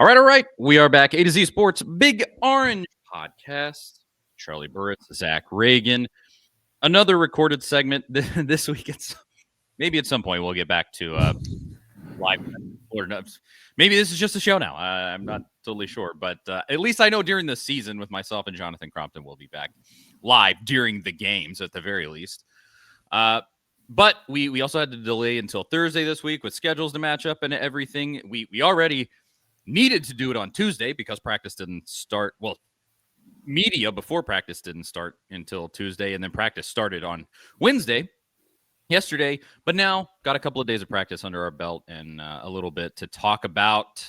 All right. We are back. A to Z Sports Big Orange Podcast. Charlie Burris, Zach Ragan. Another recorded segment this week. Maybe at some point we'll get back to live. Or maybe this is just a show now. I'm not totally sure, but at least I know during the season with myself and Jonathan Crompton, we'll be back live during the games at the very least. But we also had to delay until Thursday this week with schedules to match up and everything. We already needed to do it on Tuesday because practice didn't start. Well, media before practice didn't start until Tuesday, and then practice started on Wednesday, yesterday. But now got a couple of days of practice under our belt and a little bit to talk about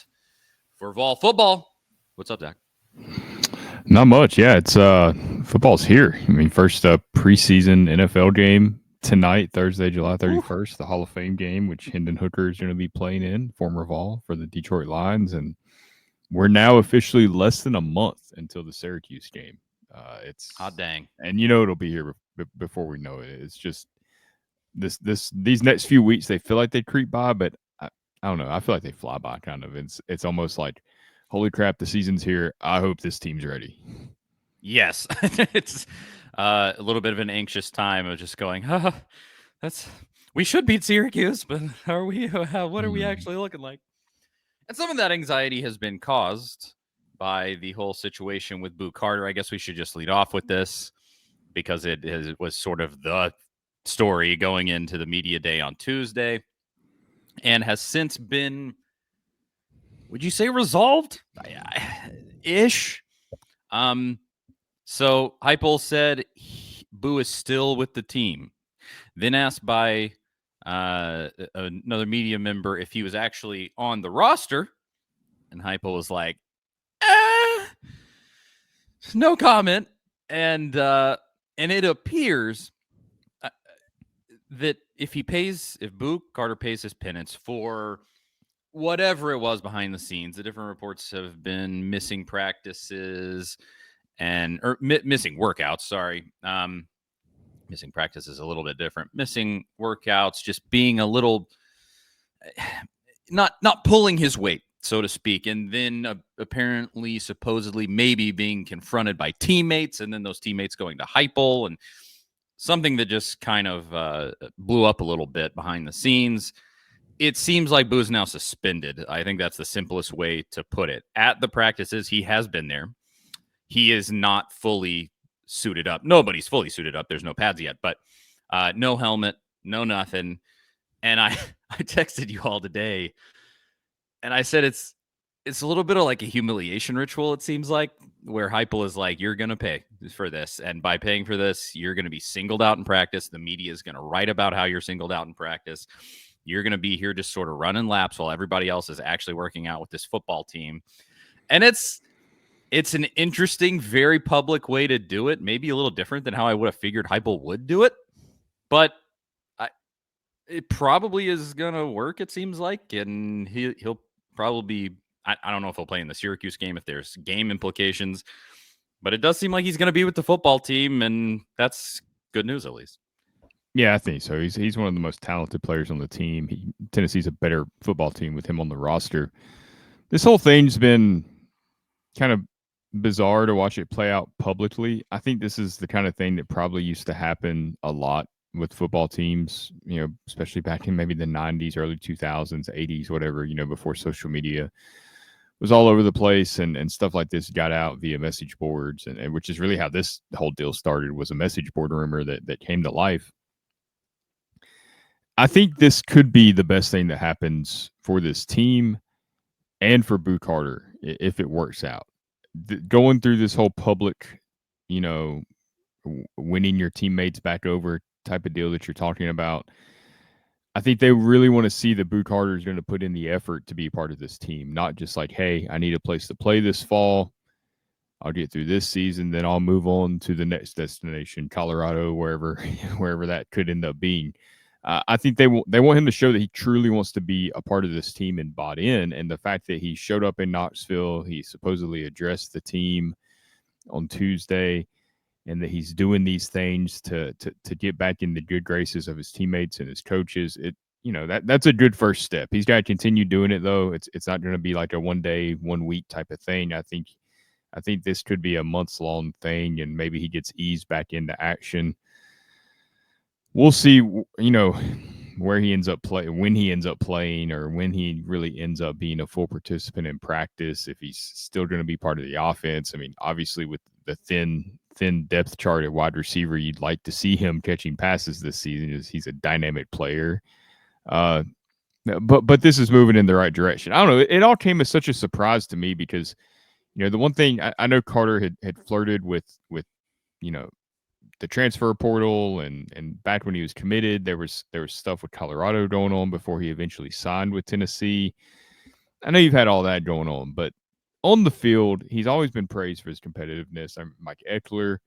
for Vol football. What's up, Zach? Not much. Yeah, it's football's here. I mean, first preseason NFL game tonight, Thursday, July 31st, the Hall of Fame game, which Hendon Hooker is going to be playing in, former Vol for the Detroit Lions. And we're now officially less than a month until the Syracuse game. It's hot dang. And it'll be here before we know it. It's just these next few weeks, they feel like they creep by, but I don't know. I feel like they fly by kind of. It's almost like, holy crap, the season's here. I hope this team's ready. Yes. It's a little bit of an anxious time of just going, we should beat Syracuse, but are we? What are we actually looking like? And some of that anxiety has been caused by the whole situation with Boo Carter. I guess we should just lead off with this because it was sort of the story going into the media day on Tuesday and has since been, would you say, resolved? Ish. So Heupel said Boo is still with the team. Then asked by another media member if he was actually on the roster, and Heupel was like, no comment. And it appears that if Boo Carter pays his penance for whatever it was behind the scenes, the different reports have been missing practices or missing workouts. Sorry. Missing practice is a little bit different. Missing workouts, just being a little not pulling his weight, so to speak. And then apparently, supposedly, maybe being confronted by teammates, and then those teammates going to Heupel, and something that just kind of blew up a little bit behind the scenes. It seems like Boo's now suspended. I think that's the simplest way to put it. At the practices, he has been there. He is not fully suited up. Nobody's fully suited up. There's no pads yet, but no helmet, no nothing. And I texted you all today, and I said it's a little bit of like a humiliation ritual, it seems like, where Heupel is like, you're going to pay for this. And by paying for this, you're going to be singled out in practice. The media is going to write about how you're singled out in practice. You're going to be here just sort of running laps while everybody else is actually working out with this football team. And it's an interesting, very public way to do it. Maybe a little different than how I would have figured Heupel would do it. But it probably is going to work, it seems like. And he'll probably be, I don't know if he'll play in the Syracuse game, if there's game implications. But it does seem like he's going to be with the football team, and that's good news at least. Yeah, I think so. He's one of the most talented players on the team. Tennessee's a better football team with him on the roster. This whole thing's been kind of bizarre to watch it play out publicly. I think this is the kind of thing that probably used to happen a lot with football teams, especially back in maybe the 90s, early 2000s, 80s, whatever, before social media was all over the place and stuff like this got out via message boards, and which is really how this whole deal started, was a message board rumor that came to life. I think this could be the best thing that happens for this team and for Boo Carter if it works out. Going through this whole public, winning your teammates back over type of deal that you're talking about, I think they really want to see that Boo Carter is going to put in the effort to be a part of this team, not just like, hey, I need a place to play this fall. I'll get through this season, then I'll move on to the next destination, Colorado, wherever that could end up being. I think they want him to show that he truly wants to be a part of this team and bought in. And the fact that he showed up in Knoxville, he supposedly addressed the team on Tuesday, and that he's doing these things to get back in the good graces of his teammates and his coaches. that's a good first step. He's got to continue doing it though. It's not going to be like a 1 day, 1 week type of thing. I think this could be a months long thing, and maybe he gets eased back into action. We'll see, where he ends up playing, when he ends up playing, or when he really ends up being a full participant in practice, if he's still going to be part of the offense. I mean, obviously with the thin depth chart at wide receiver, you'd like to see him catching passes this season, as he's a dynamic player. But this is moving in the right direction. I don't know. It all came as such a surprise to me because, the one thing I know Carter had flirted with, the transfer portal, and back when he was committed, there was stuff with Colorado going on before he eventually signed with Tennessee. I know you've had all that going on, but on the field, he's always been praised for his competitiveness. Mike Eckler,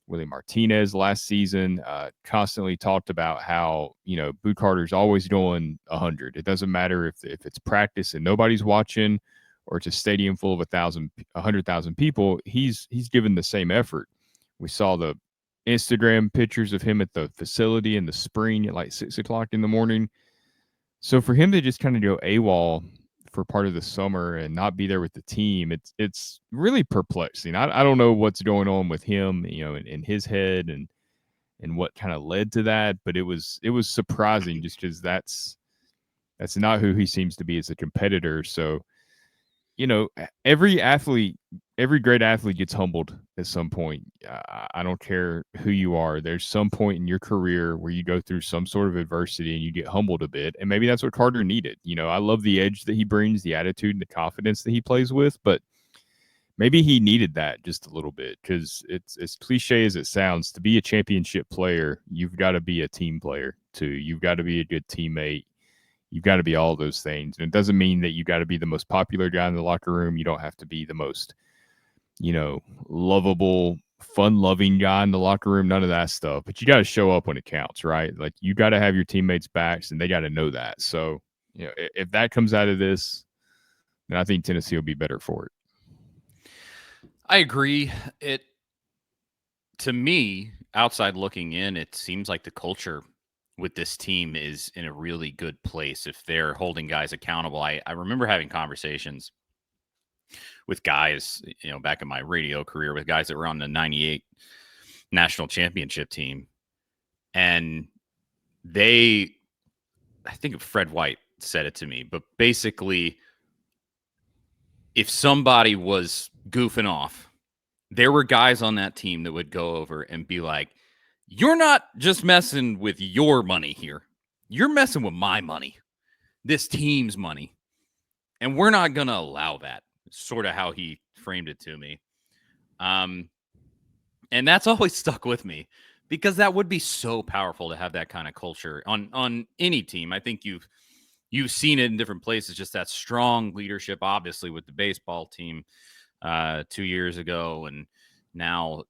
Willie Martinez last season constantly talked about how, Boo Carter's always going 100. It doesn't matter if it's practice and nobody's watching, or it's a stadium full of 100,000 people. He's given the same effort. We saw the Instagram pictures of him at the facility in the spring at like 6:00 in the morning. So for him to just kind of go AWOL for part of the summer and not be there with the team, it's really perplexing. I don't know what's going on with him, in his head, and what kind of led to that, but it was surprising just because that's not who he seems to be as a competitor. So, every great athlete gets humbled at some point. I don't care who you are. There's some point in your career where you go through some sort of adversity and you get humbled a bit. And maybe that's what Carter needed. I love the edge that he brings, the attitude and the confidence that he plays with, but maybe he needed that just a little bit, because it's as cliche as it sounds. To be a championship player, you've got to be a team player too. You've got to be a good teammate. You've got to be all those things. And it doesn't mean that you got to be the most popular guy in the locker room. You don't have to be the most, lovable, fun-loving guy in the locker room. None of that stuff. But you got to show up when it counts, right? Like, you got to have your teammates' backs, and they got to know that. So, if that comes out of this, then I think Tennessee will be better for it. I agree. To me, outside looking in, it seems like the culture with this team is in a really good place if they're holding guys accountable. I remember having conversations with guys, back in my radio career, with guys that were on the 98 national championship team. And I think Fred White said it to me, but basically, if somebody was goofing off, there were guys on that team that would go over and be like, "You're not just messing with your money here. You're messing with my money, this team's money. And we're not going to allow that." Sort of how he framed it to me. And that's always stuck with me, because that would be so powerful to have that kind of culture on any team. I think you've seen it in different places, just that strong leadership, obviously with the baseball team 2 years ago, and now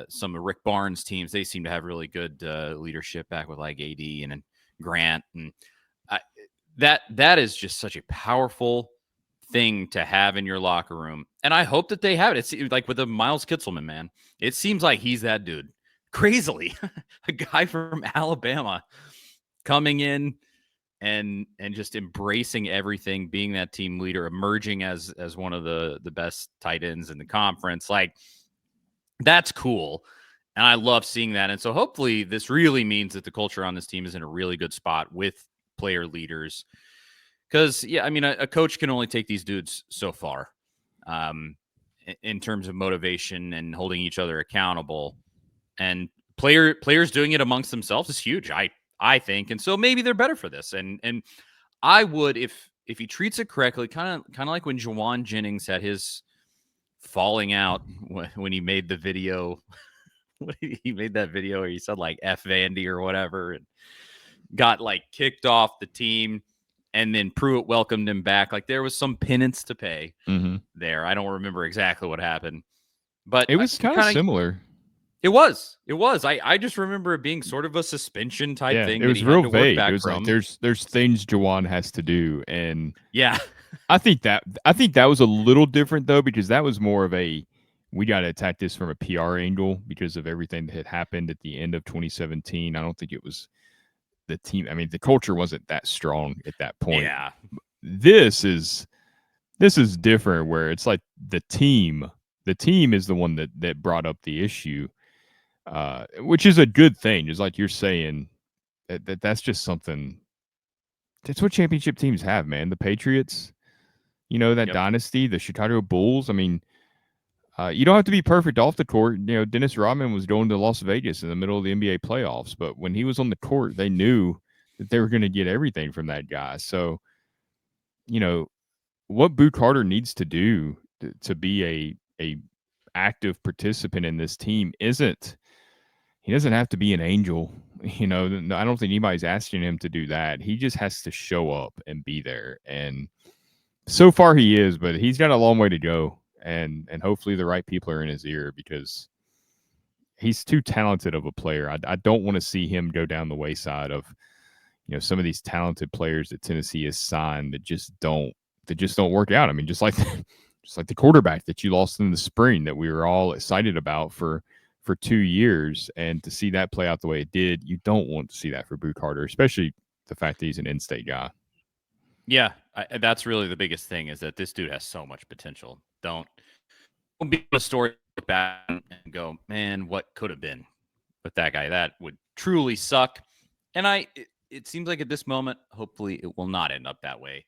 some of Rick Barnes' teams, they seem to have really good leadership back with like AD and Grant, and that is just such a powerful thing to have in your locker room. And I hope that they have it. It's like with the Miles Kitselman, man. It seems like he's that dude. Crazily, a guy from Alabama coming in and just embracing everything, being that team leader, emerging as one of the best tight ends in the conference. Like, that's cool. And I love seeing that. And so hopefully this really means that the culture on this team is in a really good spot with player leaders. Because, yeah, I mean, a coach can only take these dudes so far in terms of motivation and holding each other accountable. And players doing it amongst themselves is huge, I think. And so maybe they're better for this. And I would, if he treats it correctly, kind of like when Jawan Jennings had his falling out when he made the video. He made that video where he said like F Vandy or whatever, and got like kicked off the team. And then Pruitt welcomed him back. Like, there was some penance to pay there. I don't remember exactly what happened, but it was kind of similar. It was. I just remember it being sort of a suspension type thing. It was real vague. It was like there's things Jawan has to do, and yeah, I think that was a little different though, because that was more of a, we got to attack this from a PR angle because of everything that had happened at the end of 2017. I don't think it was the team. I mean, the culture wasn't that strong at that point. Yeah. This is different, where it's like the team is the one that brought up the issue, which is a good thing. Just like you're saying, that's just something. That's what championship teams have, man. The Patriots, that Yep. dynasty, the Chicago Bulls. I mean, you don't have to be perfect off the court. Dennis Rodman was going to Las Vegas in the middle of the NBA playoffs, but when he was on the court, they knew that they were going to get everything from that guy. So, what Boo Carter needs to do to be a active participant in this team isn't. He doesn't have to be an angel. I don't think anybody's asking him to do that. He just has to show up and be there. And so far he is, but he's got a long way to go. And hopefully the right people are in his ear, because he's too talented of a player. I don't want to see him go down the wayside of, some of these talented players that Tennessee has signed that just don't work out. I mean, just like the quarterback that you lost in the spring that we were all excited about for 2 years, and to see that play out the way it did, you don't want to see that for Boo Carter, especially the fact that he's an in-state guy. Yeah, that's really the biggest thing, is that this dude has so much potential. Don't be a story back and go, man, what could have been with that guy? That would truly suck. And it seems like at this moment, hopefully it will not end up that way.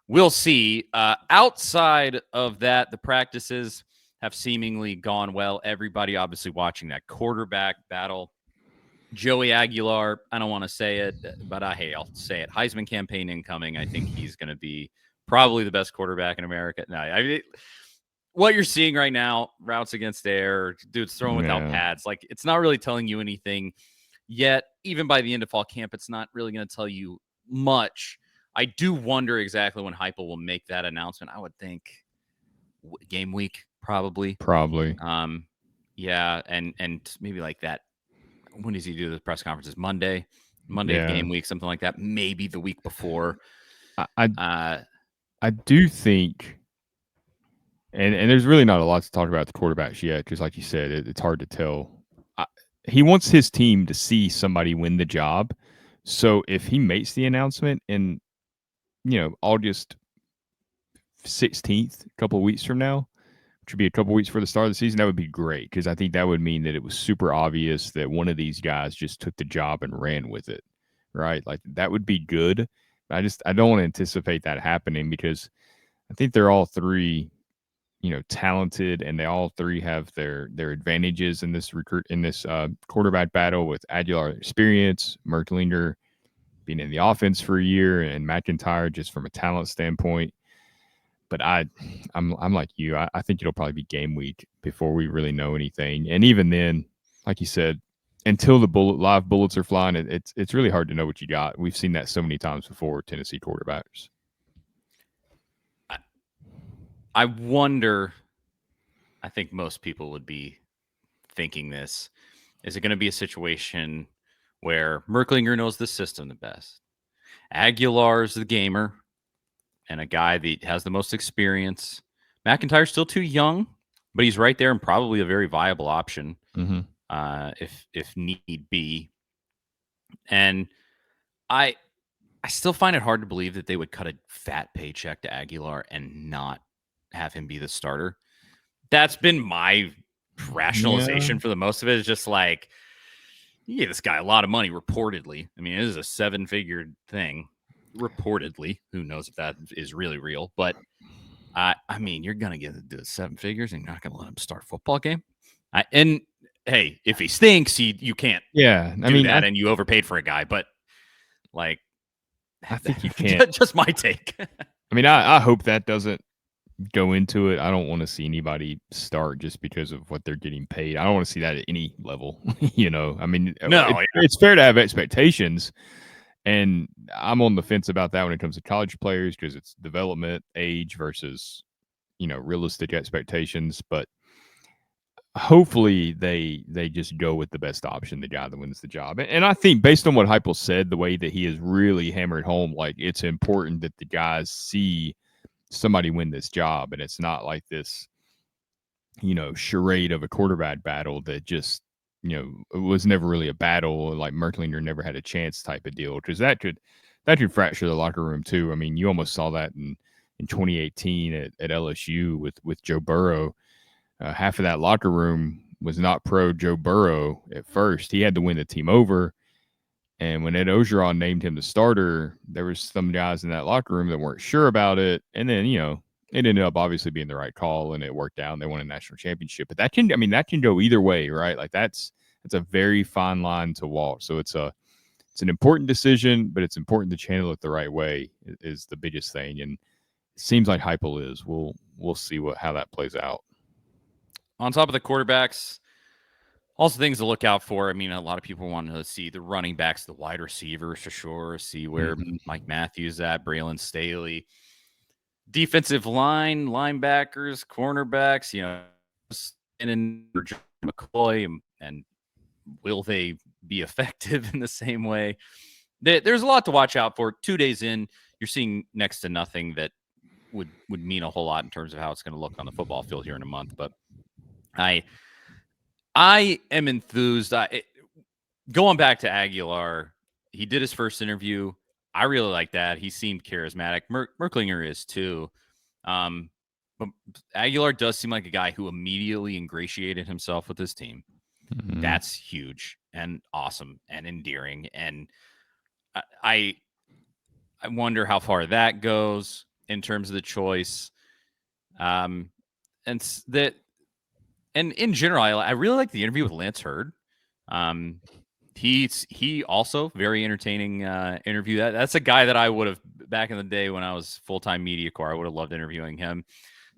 We'll see. Outside of that, the practices have seemingly gone well. Everybody obviously watching that quarterback battle. Joey Aguilar, I don't want to say it, but I'll say it. Heisman campaign incoming. I think he's going to be probably the best quarterback in America. No, what you're seeing right now, routes against air, dudes throwing without pads, like, it's not really telling you anything yet. Even by the end of fall camp, it's not really going to tell you much. I do wonder exactly when Heupel will make that announcement. I would think game week, probably. Yeah, and maybe like that. When does he do the press conferences? Monday of game week, something like that. Maybe the week before. I do think, and there's really not a lot to talk about the quarterbacks yet, because like you said, it's hard to tell. He wants his team to see somebody win the job. So if he makes the announcement in, August 16th, a couple of weeks from now, which would be a couple of weeks for the start of the season, that would be great, because I think that would mean that it was super obvious that one of these guys just took the job and ran with it, right? Like, that would be good. I don't want to anticipate that happening, because I think they're all three, talented, and they all three have their advantages in this quarterback battle, with Aguilar experience, Merklinger being in the offense for a year, and McIntyre just from a talent standpoint. But I'm like you. I think it'll probably be game week before we really know anything. And even then, like you said, until the live bullets are flying, it's really hard to know what you got. We've seen that so many times before with Tennessee quarterbacks. I wonder, I think most people would be thinking this. Is it going to be a situation where Merklinger knows the system the best? Aguilar's the gamer and a guy that has the most experience. McIntyre's still too young, but he's right there and probably a very viable option if need be. And I still find it hard to believe that they would cut a fat paycheck to Aguilar and not have him be the starter. That's been my rationalization for the most of it. Is just like, you gave this guy a lot of money, reportedly. I mean, it is a 7-figure thing, reportedly. Who knows if that is really real? But I mean, you're gonna get to do 7 figures, and you're not gonna let him start a football game. And hey, if he stinks, you can't. Yeah, and you overpaid for a guy. But like, I think you can't. Just my take. I mean, I hope that doesn't go into it. I don't want to see anybody start just because of what they're getting paid. I don't want to see that at any level. I mean, it's fair to have expectations, and I'm on the fence about that when it comes to college players, because it's development, age versus, realistic expectations. But hopefully they just go with the best option, the guy that wins the job. And I think, based on what Heupel said, the way that he has really hammered home, like, it's important that the guys see somebody win this job, and it's not like this, charade of a quarterback battle that just, it was never really a battle. Like Merklinger never had a chance type of deal, because that could fracture the locker room too. I mean, you almost saw that in 2018 at LSU with Joe Burrow. Half of that locker room was not pro Joe Burrow at first. He had to win the team over. And when Ed Ogeron named him the starter, there was some guys in that locker room that weren't sure about it. And then, it ended up obviously being the right call, and it worked out and they won a national championship. But that can go either way, right? Like that's a very fine line to walk. So it's an important decision, but it's important to channel it the right way is the biggest thing. And it seems like Heupel is. We'll see how that plays out. On top of the quarterbacks, also things to look out for. I mean, a lot of people want to see the running backs, the wide receivers for sure, see where Mike Matthews at, Braylon Staley. Defensive line, linebackers, cornerbacks, and McCoy, and will they be effective in the same way? There's a lot to watch out for. 2 days in, you're seeing next to nothing that would mean a whole lot in terms of how it's going to look on the football field here in a month. But I am enthused. Going back to Aguilar, he did his first interview. I really like that. He seemed charismatic. Merklinger is too. But Aguilar does seem like a guy who immediately ingratiated himself with his team. Mm-hmm. That's huge and awesome and endearing. And I wonder how far that goes in terms of the choice. And in general, I really like the interview with Lance Hurd. He also very entertaining interview. That's a guy that I would have back in the day when I was full-time media corps. I would have loved interviewing him.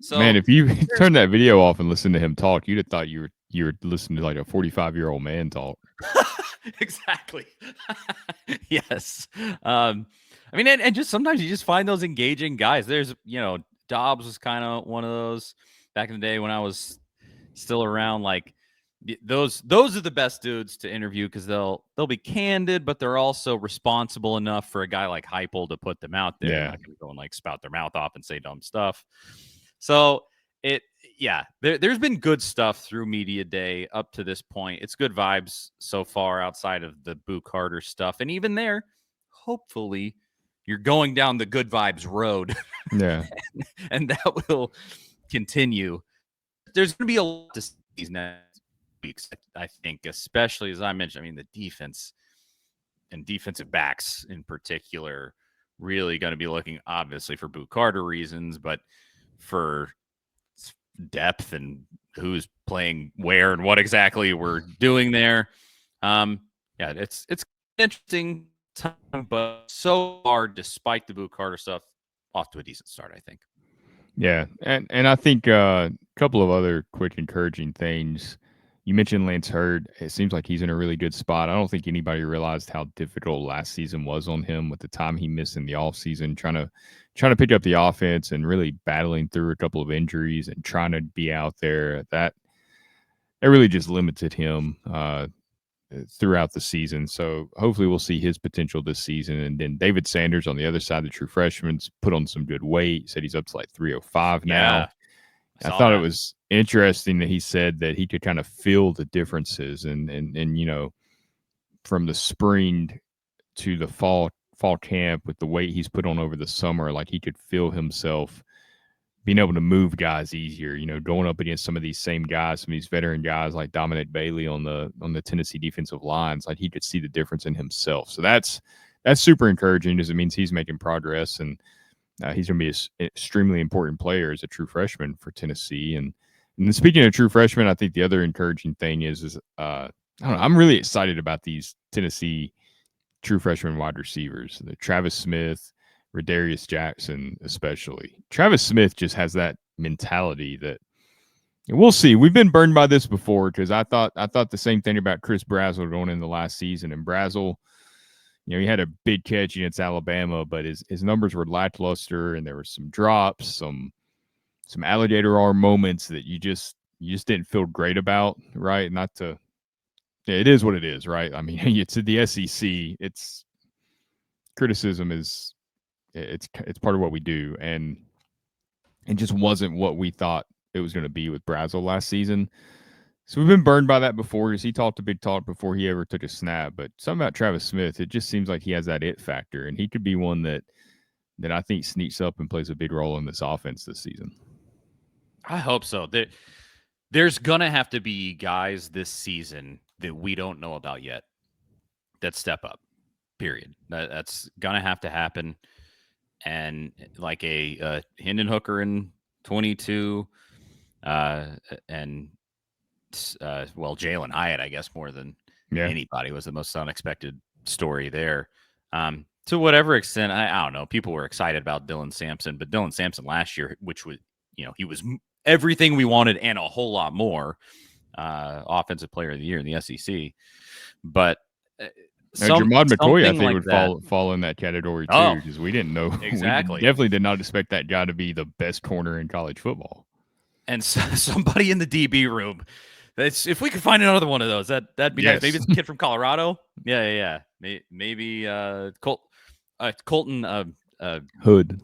So man, if you turned that video off and listened to him talk, you'd have thought you were listening to like a 45-year-old man talk. Exactly. Yes. I mean, and just sometimes you just find those engaging guys. There's Dobbs was kind of one of those back in the day when I was still around. Like those are the best dudes to interview because they'll be candid, but they're also responsible enough for a guy like Heupel to put them out there. Yeah. They're not going to go and like spout their mouth off and say dumb stuff. So there's been good stuff through media day up to this point. It's good vibes so far outside of the Boo Carter stuff, and even there, hopefully, you're going down the good vibes road. Yeah, and that will continue. There's going to be a lot to see these next weeks, I think, especially as I mentioned. I mean, the defense and defensive backs in particular really going to be looking obviously for Boo Carter reasons, but for depth and who's playing where and what exactly we're doing there. It's interesting time, but so far, despite the Boo Carter stuff, off to a decent start, I think. Yeah, and I think a couple of other quick encouraging things. You mentioned Lance Hurd. It seems like he's in a really good spot. I don't think anybody realized how difficult last season was on him with the time he missed in the offseason, trying to pick up the offense and really battling through a couple of injuries and trying to be out there. That really just limited him throughout the season. So hopefully we'll see his potential this season. And then David Sanders on the other side, the true freshman's put on some good weight. Said he's up to like 305 now. I thought it was interesting that he said that he could kind of feel the differences and from the spring to the fall camp with the weight he's put on over the summer, like he could feel himself being able to move guys easier, going up against some of these same guys, some of these veteran guys like Dominic Bailey on the Tennessee defensive lines, like he could see the difference in himself. So that's super encouraging because it means he's making progress, and he's going to be an extremely important player as a true freshman for Tennessee. And then speaking of true freshmen, I think the other encouraging thing is I don't know, I'm really excited about these Tennessee true freshman wide receivers, the Travis Smith, Radarius Jackson, especially. Travis Smith just has that mentality that we'll see. We've been burned by this before because I thought the same thing about Chris Brazzell going into the last season. And Brazzell, he had a big catch against Alabama, but his numbers were lackluster, and there were some drops, some alligator arm moments that you just didn't feel great about, right? It is what it is, right? I mean, it's the SEC. It's criticism is it's part of what we do, and it just wasn't what we thought it was going to be with Brazzell last season. So we've been burned by that before because he talked a big talk before he ever took a snap. But something about Travis Smith, it just seems like he has that it factor, and he could be one that I think sneaks up and plays a big role in this offense this season. I hope so. There's going to have to be guys this season that we don't know about yet that step up, period. That's going to have to happen. And like a Hendon Hooker in 22, and Jalen Hyatt, I guess, more than anybody was the most unexpected story there. To whatever extent, I don't know. People were excited about Dylan Sampson, but Dylan Sampson last year, which was, he was everything we wanted and a whole lot more, offensive player of the year in the SEC. But Jermod Matoya, I think, like would fall in that category too, because we didn't know. Exactly. We definitely did not expect that guy to be the best corner in college football. And somebody in the DB room. If we could find another one of those, that'd be nice. Maybe it's a kid from Colorado. Yeah. Maybe Colton Hood.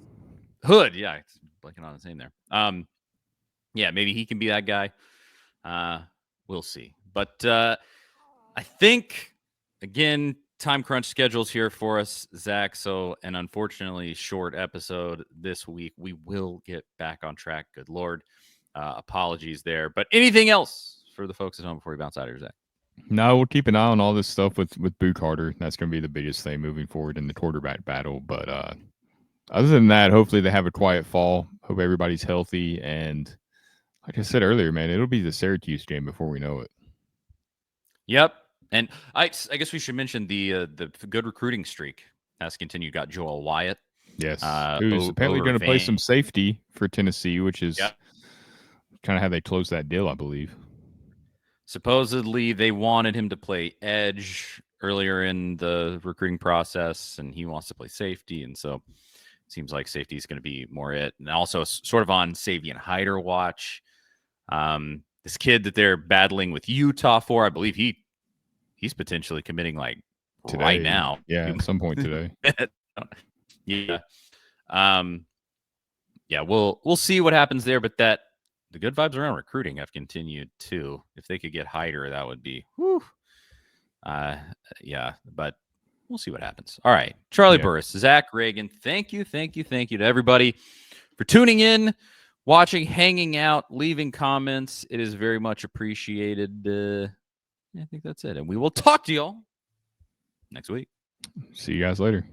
Yeah, blanking on his name there. Yeah, maybe he can be that guy. We'll see. But I think, again, time crunch schedules here for us, Zach. So an unfortunately short episode this week. We will get back on track. Good Lord. Apologies there. But anything else for the folks at home before we bounce out here, Zach? No, we'll keep an eye on all this stuff with Boo Carter. That's going to be the biggest thing moving forward in the quarterback battle. But other than that, hopefully they have a quiet fall. Hope everybody's healthy. And like I said earlier, man, it'll be the Syracuse game before we know it. Yep. And I guess we should mention the good recruiting streak has continued. Got Joel Wyatt. Yes. Who's apparently going to play some safety for Tennessee, which is kind of how they closed that deal, I believe. Supposedly they wanted him to play edge earlier in the recruiting process, and he wants to play safety. And so it seems like safety is going to be more it. And also sort of on Savion Hyder watch. This kid that they're battling with Utah for, I believe he's potentially committing like today, right now. Yeah, at some point today. Yeah. Yeah, we'll see what happens there, but the good vibes around recruiting have continued too. If they could get Hyder, that would be yeah, but we'll see what happens. All right. Charlie Burris, Zach Ragan, thank you to everybody for tuning in, watching, hanging out, leaving comments. It is very much appreciated. I think that's it. And we will talk to y'all next week. See you guys later.